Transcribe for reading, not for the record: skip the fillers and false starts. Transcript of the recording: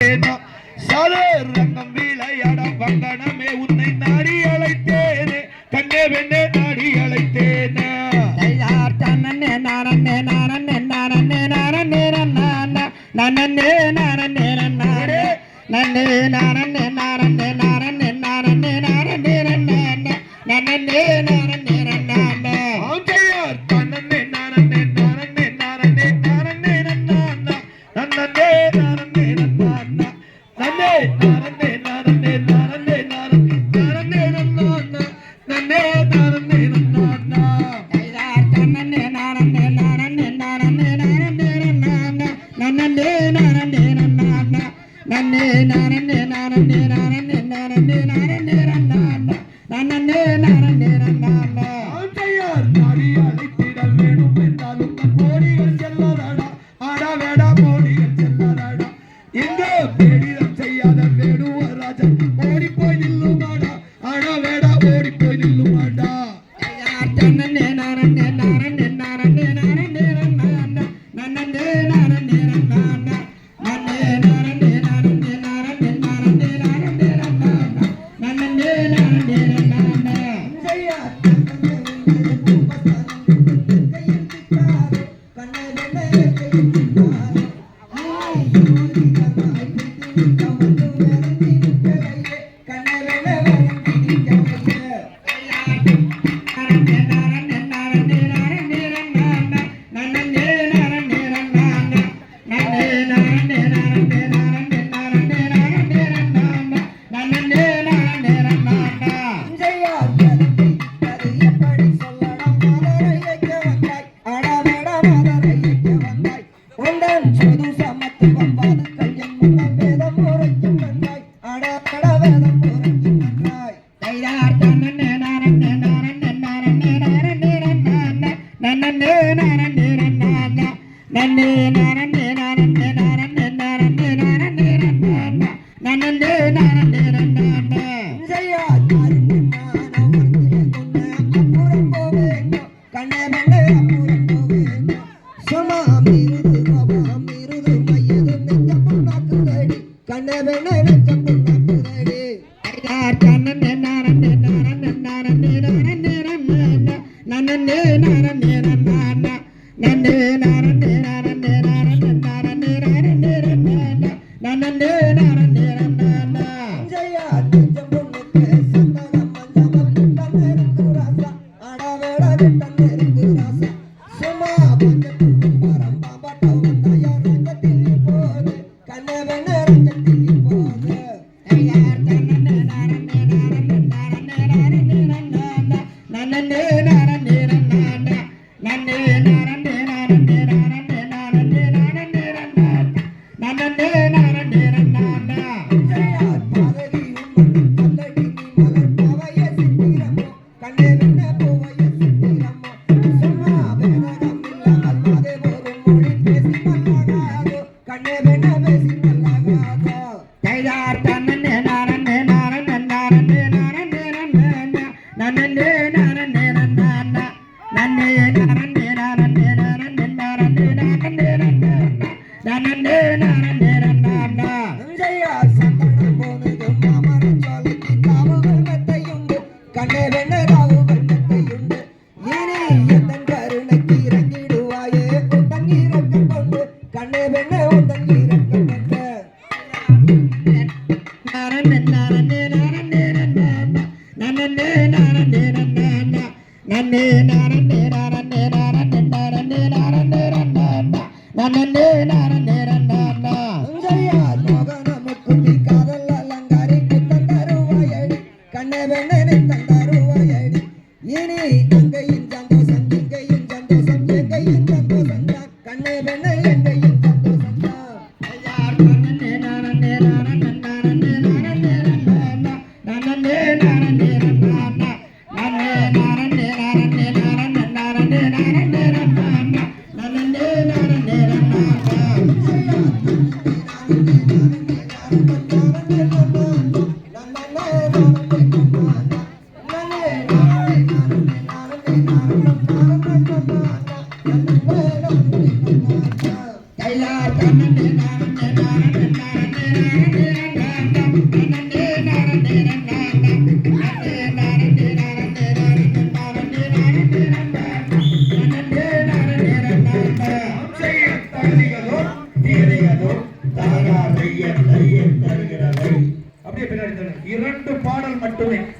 ரங்கம் விளையாட வங்கனமே உன்னை நாடி அழைத்தேனே கண்ணே வெண்ணே நாடி அழைத்தேனே நன்னே நானே நானே நானே நானே நானே நன்னே நானே நானே நன்னே நானே நானே நானே நானே நானே நன்னே நானே நானே ஆஞ்சையார் தன்னே நானே நானே நானே நானே நன்னே நன்னே நானே நானே நன்னே நானே நானே நானே நானே நன்னே நன்னே நானே நானே ஐயார் தன்னே நானே நானே நானே நானே நன்னே நானே நானே நன்னே நானே நானே நானே நானே நன்னே நானே நானே ஆஞ்சையார் நாடி அழைத்திட வேணும் என்றாலும் கோடிகள் செல்லாதடா ஆடா வேடா கோடிகள் செல்லாதடா எங்க பேடிதம் செய்யாத வேணுவர் ராஜன் ஓடி போய் நில்லுமாடா ஆடா வேடா ஓடி போய் நில்லுமாடா ஐயார் தன்னே நானே நானே நானே நானே நன்னே நானே நானே அப்படியே பின்னாடி 2 பாடல் மட்டுமே.